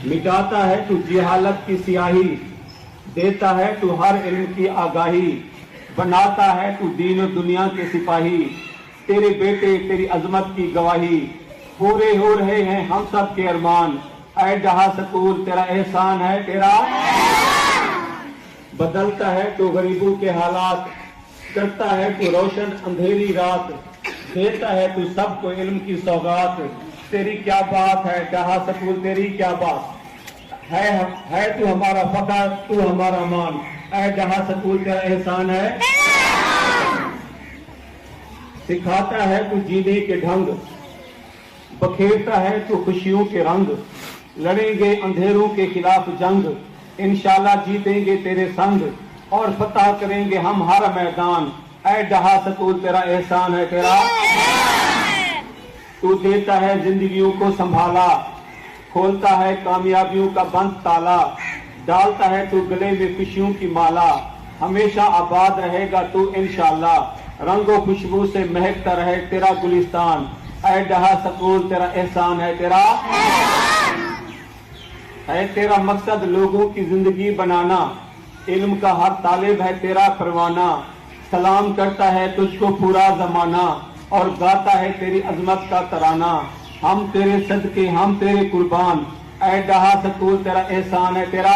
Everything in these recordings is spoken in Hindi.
मिटाता है तू जिहालत की सियाही, देता है तू हर इल्म की आगाही, बनाता है तू दीन और दुनिया के सिपाही, तेरे बेटे तेरी अजमत की गवाही, पूरे हो रहे हैं हम सब के अरमान, ऐ जहां सकूर तेरा एहसान है तेरा। बदलता है तू गरीबों के हालात, करता है तू रोशन अंधेरी रात, देता है तू सबको इल्म की सौगात, तेरी क्या बात है जहां सकूर तेरी क्या बात है तू हमारा फकर तू हमारा मान, ऐ जहां सकूर तेरा एहसान है। सिखाता है तू जीने के ढंग, बखेरता है तू खुशियों के रंग, लड़ेंगे अंधेरों के खिलाफ जंग, इंशाल्लाह जीतेंगे तेरे संग, और फतह करेंगे हम हर मैदान, ऐ जहां सकूर तेरा एहसान है तेरा। तू देता है जिंदगियों को संभाला, खोलता है कामयाबियों का बंद ताला, डालता है तू गले में खुशियों की माला, हमेशा आबाद रहेगा तू इंशाल्लाह, रंगो खुशबू से महकता रहे तेरा गुलिस्तान, ऐ जहां सकूर तेरा एहसान है तेरा। है तेरा मकसद लोगों की जिंदगी बनाना, इल्म का हर तालिब है तेरा परवाना, सलाम करता है तुझको पूरा जमाना, और गाता है तेरी अजमत का तराना, हम तेरे सदके हम तेरे कुर्बान, ऐ जहां सकूर तेरा एहसान है तेरा।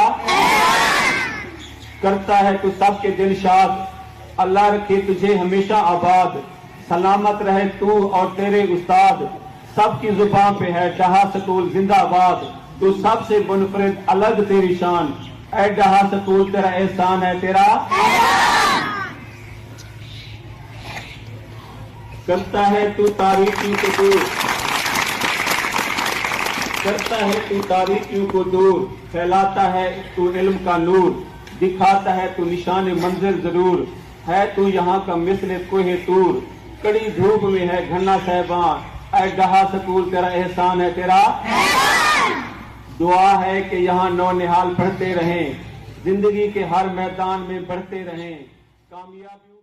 करता है तू सबके दिल शाद, अल्लाह रखे तुझे हमेशा आबाद, सलामत रहे तू और तेरे उस्ताद, सबकी जुबान पे है जहां सकूर जिंदाबाद, तू सबसे मुनफरिद अलग तेरी शान, ऐ जहां सकूर तेरा एहसान है तेरा। करता है तू तारीकियों को दूर, करता है तू तारीकियों को दूर, फैलाता है तू इल्म का नूर, दिखाता है तू निशान मंजिल जरूर, है तू यहाँ का मिस्ल कोहे तूर, कड़ी धूप में है घना सहबान, ऐ जहां सकूर तेरा एहसान है तेरा। दुआ है कि यहाँ नौ निहाल पढ़ते रहें, जिंदगी के हर मैदान में बढ़ते रहें, कामयाबी